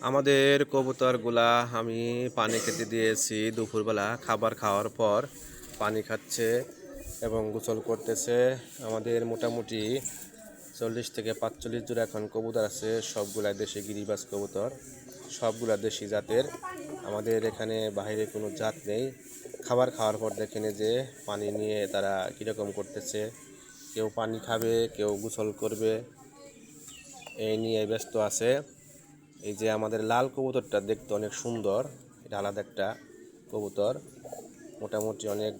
আমাদের কবুতরগুলা আমি পানি খেতে দিয়েছি দুপুরবেলা। খাবার খাওয়ার পর পানি খাচ্ছে এবং গোসল করতেছে। আমাদের মোটামুটি 40 থেকে 45 জোড়া এখন কবুতর আছে। সবগুলা দেশি গিরিবাজ কবুতর, সবগুলা দেশি জাতের। আমাদের এখানে বাইরে কোনো জাত নেই। খাবার খাওয়ার পর দেখেন যে পানি নিয়ে তারা কীরকম করতেছে। কেউ পানি খাবে, কেউ গোসল করবে, এই নিয়ে ব্যস্ত আছে। এই যে আমাদের লাল কবুতরটা দেখতে অনেক সুন্দর, এটা আলাদা একটা কবুতর। মোটামুটি অনেক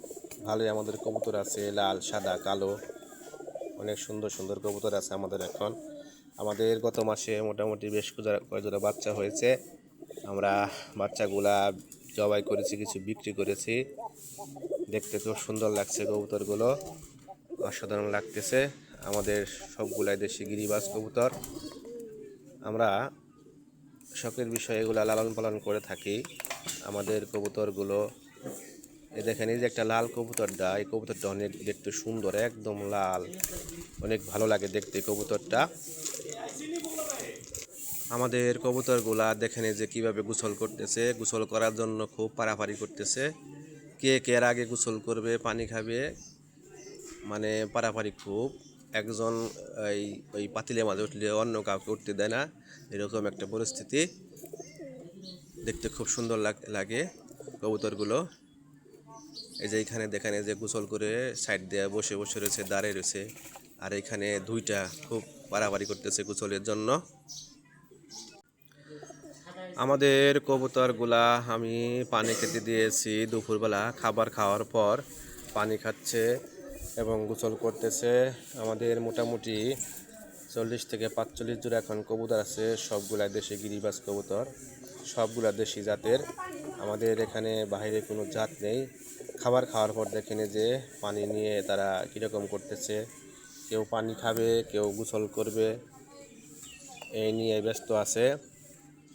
ভালোই আমাদের কবুতর আছে, লাল, সাদা, কালো, অনেক সুন্দর সুন্দর কবুতর আছে আমাদের এখন। আমাদের গত মাসে মোটামুটি বেশ কয়েকজোড়া বাচ্চা হয়েছে। আমরা বাচ্চাগুলা জবাই করেছি, কিছু বিক্রি করেছি। দেখতে খুব সুন্দর লাগছে কবুতরগুলো, অসাধারণ লাগতেছে। আমাদের সবগুলাই দেশি গিরিবাজ কবুতর। আমরা শখের বিষয়ে এগুলো লালন পালন করে থাকি। আমাদের কবুতরগুলো দেখেন, এই যে একটা লাল কবুতরটা, এই কবুতরটা অনেক দেখতে সুন্দর, একদম লাল, অনেক ভালো লাগে দেখতে কবুতরটা। আমাদের কবুতরগুলা দেখেন যে কিভাবে গোসল করতেছে। গোসল করার জন্য খুব পারাপারি করতেছে। কে কে এর আগে গোসল করবে, পানি খাবে, মানে পারাপারি খুব। একজন ওই পাতিলের মাঝে উঠলে অন্য কাউকে উঠতে দেয় না, এরকম একটা পরিস্থিতি। দেখতে খুব সুন্দর লাগে কবুতরগুলো। এই যে এখানে দেখেন যে গোসল করে সাইড দিয়ে বসে বসে রয়েছে, দাঁড়িয়ে রয়েছে। আর এখানে দুইটা খুব বাড়াবাড়ি করতেছে গোসলের জন্য। আমাদের কবুতরগুলা আমি পানি খেতে দিয়েছি দুপুরবেলা। খাবার খাওয়ার পর পানি খাচ্ছে এবং গোসল করতেছে। আমাদের মোটামুটি 40 থেকে 45 জোড়া এখন কবুতর আছে। সবগুলা দেশি গিরিবাজ কবুতর, সবগুলা দেশি জাতের। আমাদের এখানে বাইরে কোনো জাত নেই। খাবার খাওয়ার পর দেখেন যে পানি নিয়ে তারা কীরকম করতেছে। কেউ পানি খাবে, কেউ গোসল করবে, এই নিয়ে ব্যস্ত আছে।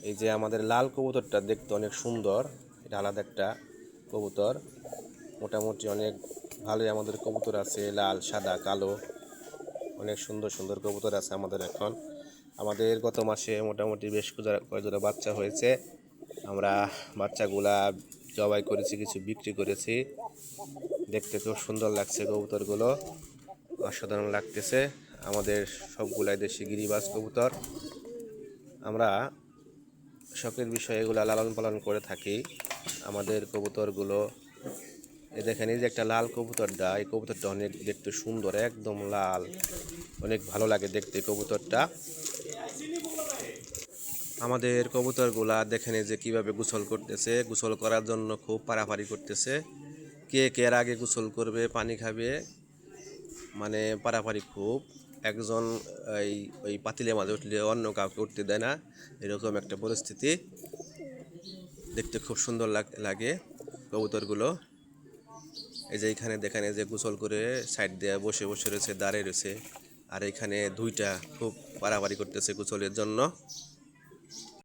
এই যে আমাদের লাল কবুতরটা দেখতে অনেক সুন্দর, এটা আলাদা একটা কবুতর। মোটামুটি অনেক ভালোই আমাদের কবুতর আছে, লাল, সাদা, কালো, অনেক সুন্দর সুন্দর কবুতর আছে আমাদের এখন। আমাদের গত মাসে মোটামুটি বেশ কয়েকজোড়া বাচ্চা হয়েছে। আমরা বাচ্চাগুলা জবাই করেছি, কিছু বিক্রি করেছি। দেখতে খুব সুন্দর লাগছে কবুতরগুলো, অসাধারণ লাগতেছে। আমাদের সবগুলাই দেশি গিরিবাজ কবুতর। আমরা শখের বিষয়ে এগুলো লালন পালন করে থাকি। আমাদের কবুতরগুলো দেখেন, এই যে একটা লাল কবুতরটা, এই কবুতরটা অনেক দেখতে সুন্দর, একদম লাল, অনেক ভালো লাগে দেখতে কবুতরটা। আমাদের কবুতরগুলা দেখেন যে কিভাবে গোসল করতেছে। গোসল করার জন্য খুব পারাপারি করতেছে। কে কে এর আগে গোসল করবে, পানি খাবে, মানে পারাপারি খুব। একজন ওই পাতিলের মাঝে উঠলে অন্য কাউকে উঠতে দেয় না, এরকম একটা পরিস্থিতি। দেখতে খুব সুন্দর লাগে কবুতরগুলো। এই যে এইখানে দেখেন যে গোসল করে সাইড দিয়ে বসে বসে রয়েছে, দাঁড়িয়ে রয়েছে। আর এখানে দুইটা খুব পারাপারি করতেছে গোসলের জন্য।